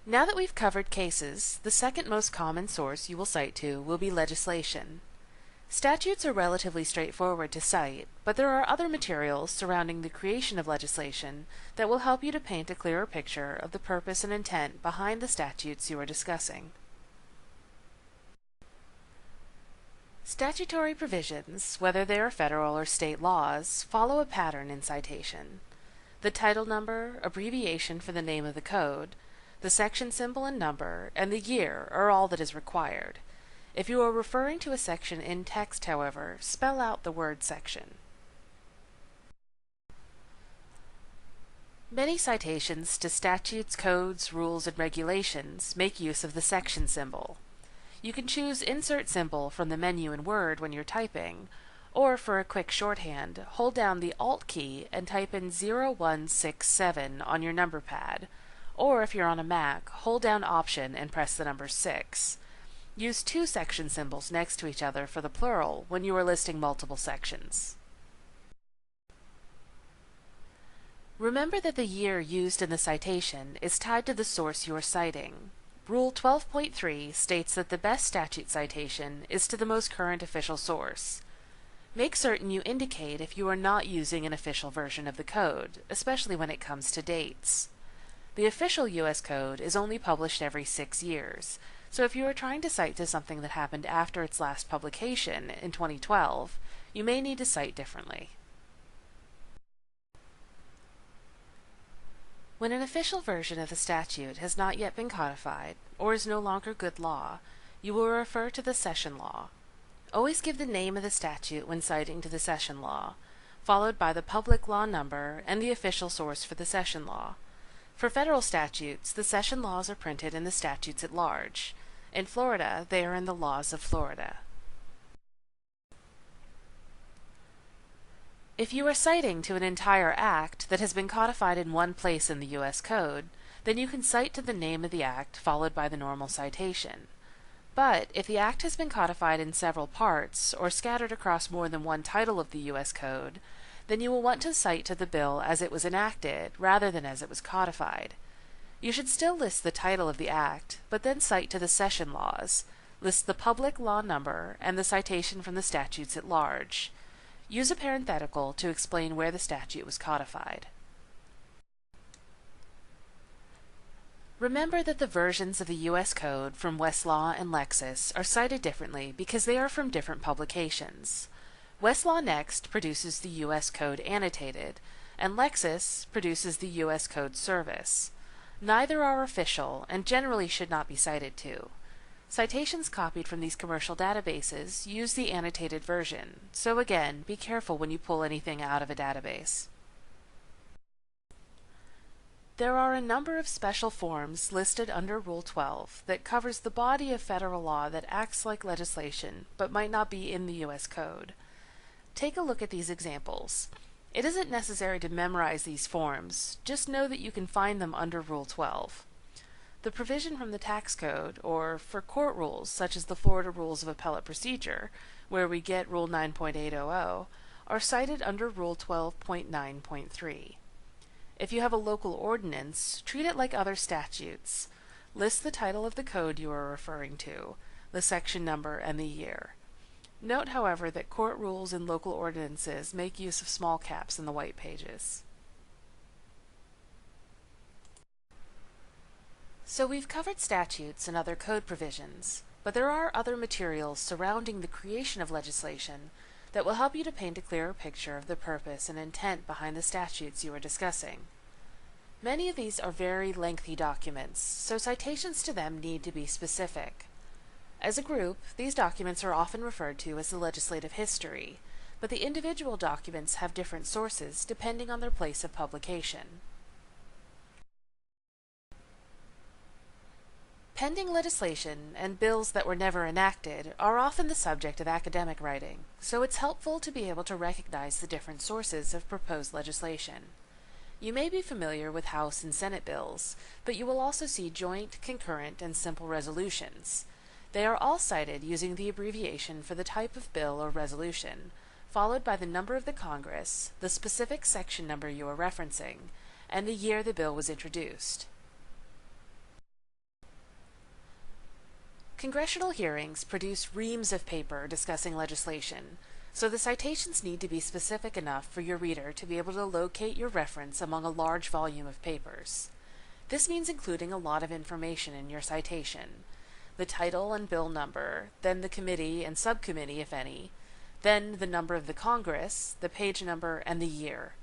Now that we've covered cases, the second most common source you will cite to will be legislation. Statutes are relatively straightforward to cite, but there are other materials surrounding the creation of legislation that will help you to paint a clearer picture of the purpose and intent behind the statutes you are discussing. Statutory provisions, whether they are federal or state laws, follow a pattern in citation. The title number, abbreviation for the name of the code, the section symbol and number, and the year are all that is required. If you are referring to a section in text, however, spell out the word section. Many citations to statutes, codes, rules, and regulations make use of the section symbol. You can choose Insert Symbol from the menu in Word when you're typing, or for a quick shorthand, hold down the Alt key and type in 0167 on your number pad, or if you're on a Mac, hold down Option and press the number 6. Use two section symbols next to each other for the plural when you are listing multiple sections. Remember that the year used in the citation is tied to the source you are citing. Rule 12.3 states that the best statute citation is to the most current official source. Make certain you indicate if you are not using an official version of the code, especially when it comes to dates. The official U.S. Code is only published every 6 years, so if you are trying to cite to something that happened after its last publication in 2012, you may need to cite differently. When an official version of the statute has not yet been codified, or is no longer good law, you will refer to the session law. Always give the name of the statute when citing to the session law, followed by the public law number and the official source for the session law. For federal statutes, the session laws are printed in the statutes at large. In Florida, they are in the laws of Florida. If you are citing to an entire act that has been codified in one place in the U.S. Code, then you can cite to the name of the act followed by the normal citation. But if the act has been codified in several parts or scattered across more than one title of the U.S. Code, then you will want to cite to the bill as it was enacted rather than as it was codified. You should still list the title of the act, but then cite to the session laws, list the public law number and the citation from the statutes at large. Use a parenthetical to explain where the statute was codified. Remember that the versions of the U.S. Code from Westlaw and Lexis are cited differently because they are from different publications. Westlaw Next produces the U.S. Code Annotated, and Lexis produces the U.S. Code Service. Neither are official and generally should not be cited to. Citations copied from these commercial databases use the annotated version, so again, be careful when you pull anything out of a database. There are a number of special forms listed under Rule 12 that covers the body of federal law that acts like legislation but might not be in the U.S. Code. Take a look at these examples. It isn't necessary to memorize these forms, just know that you can find them under Rule 12. The provision from the tax code, or for court rules such as the Florida Rules of Appellate Procedure, where we get Rule 9.800, are cited under Rule 12.9.3. If you have a local ordinance, treat it like other statutes. List the title of the code you are referring to, the section number, and the year. Note, however, that court rules and local ordinances make use of small caps in the white pages. So we've covered statutes and other code provisions, but there are other materials surrounding the creation of legislation that will help you to paint a clearer picture of the purpose and intent behind the statutes you are discussing. Many of these are very lengthy documents, so citations to them need to be specific. As a group, these documents are often referred to as the legislative history, but the individual documents have different sources depending on their place of publication. Pending legislation and bills that were never enacted are often the subject of academic writing, so it's helpful to be able to recognize the different sources of proposed legislation. You may be familiar with House and Senate bills, but you will also see joint, concurrent, and simple resolutions. They are all cited using the abbreviation for the type of bill or resolution, followed by the number of the Congress, the specific section number you are referencing, and the year the bill was introduced. Congressional hearings produce reams of paper discussing legislation, so the citations need to be specific enough for your reader to be able to locate your reference among a large volume of papers. This means including a lot of information in your citation: the title and bill number, then the committee and subcommittee, if any, then the number of the Congress, the page number, and the year.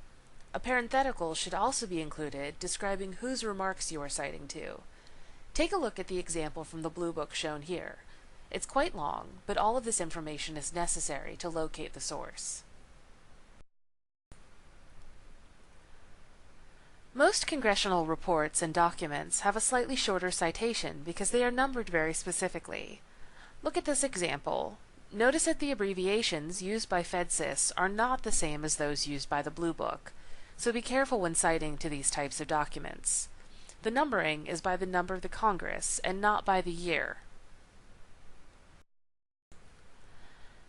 A parenthetical should also be included describing whose remarks you are citing to. Take a look at the example from the Blue Book shown here. It's quite long, but all of this information is necessary to locate the source. Most congressional reports and documents have a slightly shorter citation because they are numbered very specifically. Look at this example. Notice that the abbreviations used by FSUL are not the same as those used by the Blue Book, so be careful when citing to these types of documents. The numbering is by the number of the Congress and not by the year.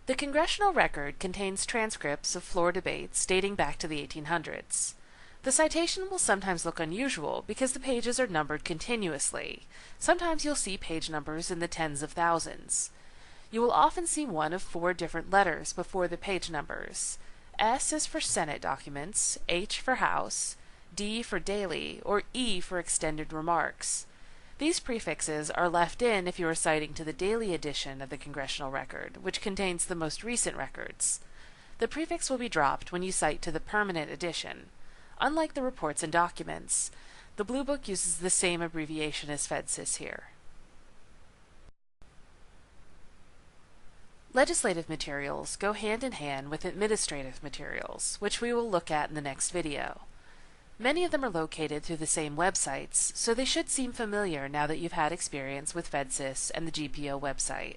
The congressional record contains transcripts of floor debates dating back to the 1800s. The citation will sometimes look unusual because the pages are numbered continuously. Sometimes you'll see page numbers in the tens of thousands. You will often see one of 4 different letters before the page numbers. S is for Senate documents, H for House, D for daily, or E for extended remarks. These prefixes are left in if you are citing to the daily edition of the congressional record, which contains the most recent records. The prefix will be dropped when you cite to the permanent edition. Unlike the reports and documents, the Blue Book uses the same abbreviation as FSUL here. Legislative materials go hand in hand with administrative materials, which we will look at in the next video. Many of them are located through the same websites, so they should seem familiar now that you've had experience with FSUL and the GPO website.